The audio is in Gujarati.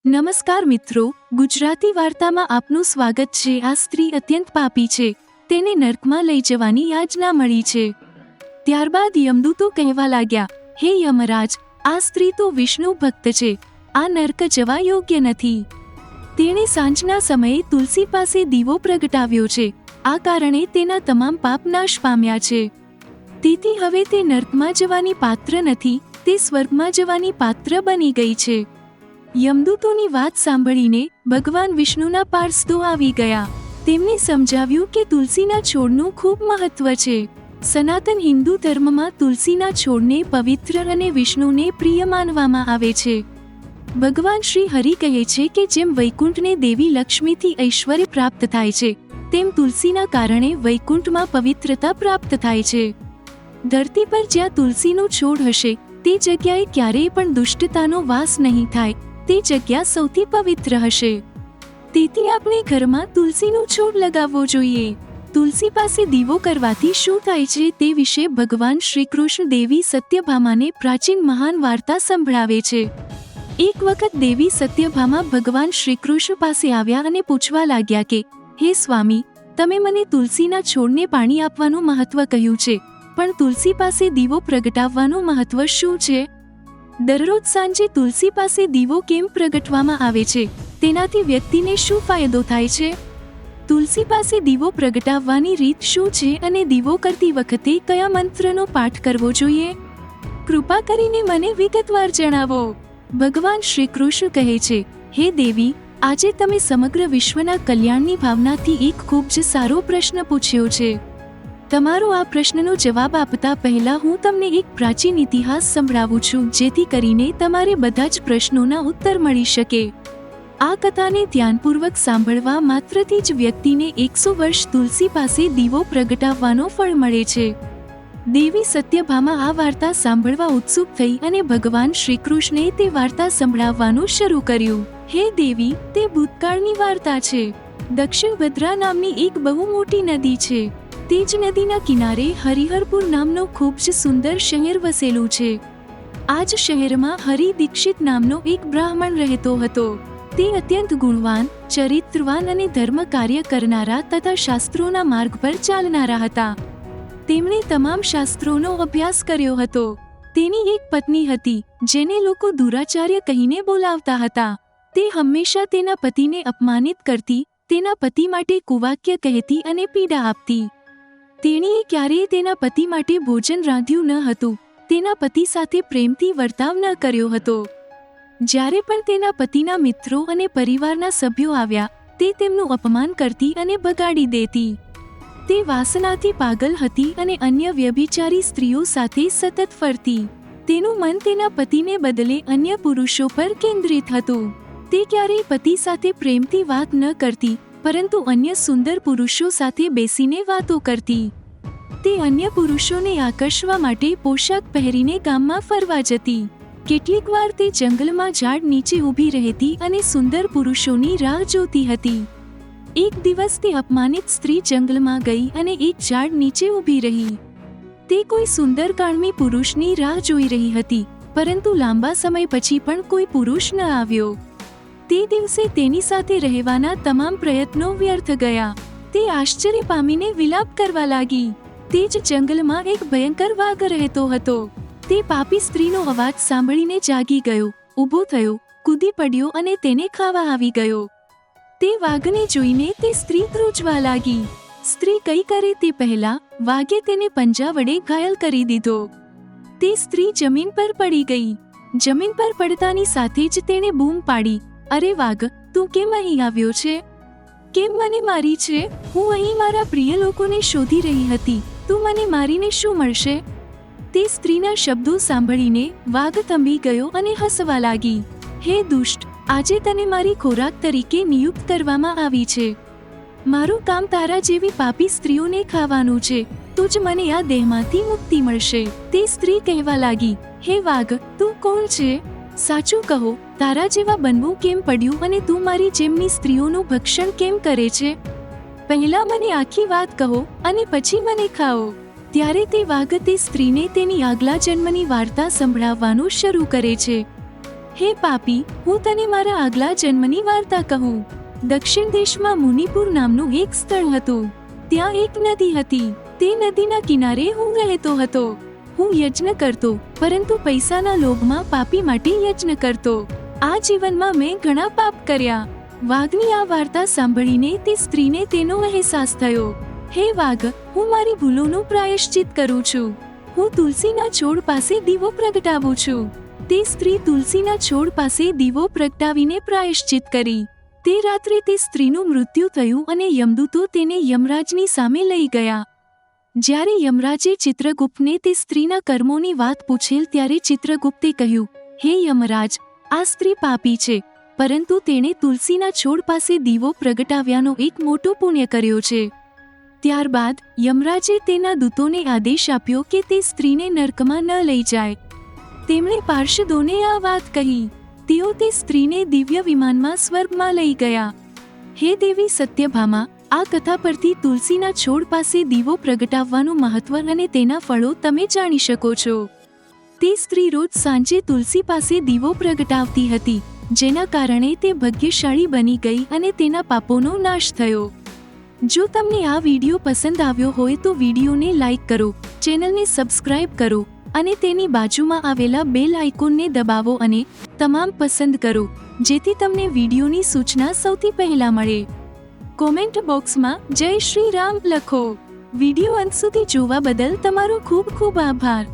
નમસ્કાર મિત્રો, ગુજરાતી વાર્તામાં આપનું સ્વાગત છે। આ સ્ત્રી અત્યંત પાપી છે, તેને નર્કમાં લઈ જવાની યાચના મળી છે। ત્યારબાદ યમદૂતો કહેવા લાગ્યા, હે યમરાજ, આ સ્ત્રી તો વિષ્ણુ ભક્ત છે, આ નર્ક જવા યોગ્ય નથી। તેણે સાંજના સમયે તુલસી પાસે દીવો પ્રગટાવ્યો છે, આ કારણે તેના તમામ પાપ નાશ પામ્યા છે। તેથી હવે તે નર્કમાં જવાની પાત્ર નથી, તે સ્વર્ગમાં જવાની પાત્ર બની ગઈ છે। યમદૂતોની વાત સાંભળીને ભગવાન વિષ્ણુના પાર્ષદો આવી ગયા। તેમણે સમજાવ્યું કે તુલસીના છોડનું ખૂબ મહત્વ છે। સનાતન હિન્દુ ધર્મમાં તુલસીના છોડને પવિત્ર અને વિષ્ણુને પ્રિય માનવામાં આવે છે। ભગવાન શ્રી હરિ કહે છે કે જેમ વૈકુંઠને દેવી લક્ષ્મીથી ઐશ્વર્ય પ્રાપ્ત થાય છે, તેમ તુલસીના કારણે વૈકુંઠમાં પવિત્રતા પ્રાપ્ત થાય છે। ધરતી પર જ્યાં તુલસીનો છોડ હશે, તે જગ્યાએ ક્યારેય પણ દુષ્ટતાનો વાસ નહીં થાય, તે જગ્યા સૌથી પવિત્ર હશે। તેથી આપણે ઘરમાં તુલસીનો છોડ લગાવવો જોઈએ। તુલસી પાસે દીવો કરવાથી શું થાય છે તે વિશે ભગવાન શ્રી કૃષ્ણ દેવી સત્યભામાને પ્રાચીન મહાન વાર્તા સંભળાવે છે। એક વખત દેવી સત્યભામા ભગવાન શ્રી કૃષ્ણ પાસે આવ્યા અને પૂછવા લાગ્યા કે, હે સ્વામી, તમે મને તુલસીના છોડને પાણી આપવાનું મહત્વ કહ્યું છે, પણ તુલસી પાસે દીવો પ્રગટાવવાનું મહત્વ શું છે? દરરોજ સાંજે તુલસી પાસે દીવો કેમ પ્રગટવામાં આવે છે? તેનાથી વ્યક્તિને શું ફાયદો થાય છે? તુલસી પાસે દીવો પ્રગટાવવાની રીત શું છે અને દીવો કરતી વખતે કયા મંત્રનો પાઠ કરવો જોઈએ? કૃપા કરીને મને વિગતવાર જણાવો। ભગવાન શ્રી કૃષ્ણ કહે છે, હે દેવી, આજે તમે સમગ્ર વિશ્વના કલ્યાણની ભાવનાથી એક ખૂબ જ સારો પ્રશ્ન પૂછ્યો છે। તમારો આ પ્રશ્નનો જવાબ આપતા પહેલા હું તમને એક પ્રાચીન ઇતિહાસ સંભળાવું છું, જેથી કરીને તમારે બધા જ પ્રશ્નોના ઉત્તર મળી શકે। આ કથાને ધ્યાનપૂર્વક સાંભળવા માત્રથી જ વ્યક્તિને 100 વર્ષ તુલસી પાસે દીવો પ્રગટાવવાનો ફળ મળે છે। દેવી સત્યભામા આ વાર્તા સાંભળવા ઉત્સુક થઈ અને ભગવાન શ્રી કૃષ્ણે તે વાર્તા સંભળાવવાનું શરૂ કર્યું। હે દેવી, તે ભૂતકાળની વાર્તા છે। દક્ષિણ ભદ્રા નામની એક બહુ મોટી નદી છે। તે જ નદીના કિનારે હરિહરપુર નામનો ખૂબ જ સુંદર શહેર વસેલું છે। આ જ શહેરમાં હરિ દીક્ષિત નામનો એક બ્રાહ્મણ રહેતો હતો। તે અત્યંત ગુણવાન, ચરિત્રવાન અને ધર્મ કાર્ય કરનારા તથા શાસ્ત્રોના માર્ગ પર ચાલનારા હતા। તેમણે તમામ શાસ્ત્રોનો અભ્યાસ કર્યો હતો। તેની એક પત્ની હતી, જેને લોકો દુરાચાર્ય કહીને બોલાવતા હતા। તે હંમેશા તેના પતિને અપમાનિત કરતી, તેના પતિ માટે કુવાક્ય કહેતી અને પીડા આપતી। તેણીએ ક્યારેય તેના પતિ માટે ભોજન રાંધ્યું ન હતું, તેના પતિ સાથે પ્રેમથી વર્તાવ ન કર્યો હતો। જ્યારે પણ તેના પતિના મિત્રો અને પરિવારના સભ્યો આવ્યા, તે તેમનું અપમાન કરતી અને બગાડી દેતી। તે વાસનાથી પાગલ હતી અને અન્ય વ્યભિચારી સ્ત્રીઓ સાથે સતત ફરતી। તેનું મન તેના પતિને બદલે અન્ય પુરુષો પર કેન્દ્રિત હતું। તે ક્યારેય પતિ સાથે પ્રેમથી વાત ન કરતી, પરંતુ અન્ય સુંદર પુરુષો સાથે બેસીને વાતો કરતી। તે અન્ય પુરુષોને આકર્ષવા માટે પોશાક પહેરીને ગામમાં ફરવા જતી। કેટલીક વાર તે જંગલમાં ઝાડ નીચે ઊભી રહેતી અને સુંદર પુરુષોની રાહ જોતી હતી। એક દિવસ તે અપમાનિત સ્ત્રી જંગલમાં ગઈ અને એક ઝાડ નીચે ઊભી રહી। તે કોઈ સુંદર કાળમી પુરુષની રાહ જોઈ રહી હતી, પરંતુ લાંબા સમય પછી પણ કોઈ પુરુષ ન આવ્યો। તે દિવસે તેની સાથે રહેવાના તમામ પ્રયત્નો વ્યર્થ ગયા। તે આશ્ચર્ય પામીને વિલાપ કરવા લાગી। તે જ જંગલમાં એક ભયંકર વાઘ રહેતો હતો। તે પાપી સ્ત્રીનો અવાજ સાંભળીને જાગી ગયો, ઊભો થયો, કૂદી પડ્યો અને તેને ખાવા આવી ગયો। તે વાઘને જોઈને તે સ્ત્રી ધ્રુજવા લાગી। સ્ત્રી કંઈ કરે તે પહેલા વાઘે તેને પંજા વડે ઘાયલ કરી દીધો। તે સ્ત્રી જમીન પર પડી ગઈ। જમીન પર પડતાની સાથે જ તેણે બૂમ પાડી, અરે વાઘ, તું કેમ અહીં આવ્યો છે? કેમ મને મારી છે? હું અહીં મારા પ્રિય લોકોને શોધી રહી હતી, તું મને મારીને શું મળશે? તે સ્ત્રીના શબ્દો સાંભળીને વાઘ થંભી ગયો અને હસવા લાગી। હે દુષ્ટ, આજે તને મારી ખોરાક તરીકે નિયુક્ત કરવામાં આવી છે। મારું કામ તારા જેવી પાપી સ્ત્રીઓને ખાવાનું છે, તો જ મને આ દેહમાંથી મુક્તિ મળશે। તે સ્ત્રી કહેવા લાગી, હે વાઘ, તું કોણ છે? સાચું કહો, તારા જેવા બનવું કેમ પડ્યું અને તું મારી જેમની સ્ત્રીઓનું ભક્ષણ કેમ કરે છે? પહેલા મને આખી વાત કહો અને પછી મને ખાઓ। ત્યારે તે વાઘ તે સ્ત્રીને તેની આગલા જન્મની વાર્તા સંભળાવવાનું શરૂ કરે છે। હે પાપી, હું તને મારા આગલા જન્મની વાર્તા કહું. દક્ષિણ દેશમાં મુનિપુર નામનું એક સ્થળ હતું. ત્યાં એક નદી હતી. તે નદીના કિનારે હું રહેતો હતો. હું યજ્ઞ કરતો, પરંતુ પૈસાના લોભમાં પાપી માટે યજ્ઞ કરતો. આ જીવનમાં મેં ઘણા પાપ કર્યા. વાઘની આ વાર્તા સાંભળીને તે સ્ત્રીને તેનો અહેસાસ થયો. હે વાઘ, હું મારી ભૂલોનું પ્રાયશ્ચિત કરું છું. હું તુલસીના છોડ પાસે દીવો પ્રગટાવું છું. તે સ્ત્રી તુલસીના છોડ પાસે દીવો પ્રગટાવીને પ્રાયશ્ચિત કરી. તે રાત્રે તે સ્ત્રીનું મૃત્યુ થયું અને યમદૂતો તેને યમરાજની સામે લઈ ગયા. જ્યારે યમરાજે ચિત્રગુપ્તને તે સ્ત્રીના કર્મોની વાત પૂછેલ ત્યારે ચિત્રગુપ્તે કહ્યું, હે યમરાજ, આ સ્ત્રી પાપી છે, પરંતુ તેણે તુલસીના છોડ પાસે દીવો પ્રગટાવ્યાનો એક મોટો પુણ્ય કર્યો છે. ત્યારબાદ યમરાજે તેના દૂતોને આદેશ આપ્યો કે તે સ્ત્રીને નરકમાં ન લઈ જાય. તેમણે પાર્ષદોને આ વાત કહી. તેઓ તે સ્ત્રીને દિવ્ય વિમાનમાં સ્વર્ગમાં લઈ ગયા. હે દેવી સત્યભામા, આ કથા પરથી તુલસીના છોડ પાસે દીવો પ્રગટાવવાનું મહત્વ અને તેના ફળો તમે જાણી શકો છો. તે સ્ત્રી રોજ સાંજે તુલસી પાસે દીવો પ્રગટાવતી હતી, જેના કારણે તે ભાગ્યશાળી બની ગઈ અને તેના પાપોનો નાશ થયો. જો તમને આ વિડીયો પસંદ આવ્યો હોય તો વિડીયોને લાઈક કરો, ચેનલને સબસ્ક્રાઇબ કરો અને તેની બાજુમાં આવેલા બેલ આઇકોનને દબાવો અને તમામ પસંદ કરો, જેથી તમને વિડીયોની સૂચના સૌથી પહેલા મળે. કોમેન્ટ બોક્સમાં જય શ્રી રામ લખો. વિડીયો અંત સુધી જોવા બદલ તમારો ખૂબ ખૂબ આભાર.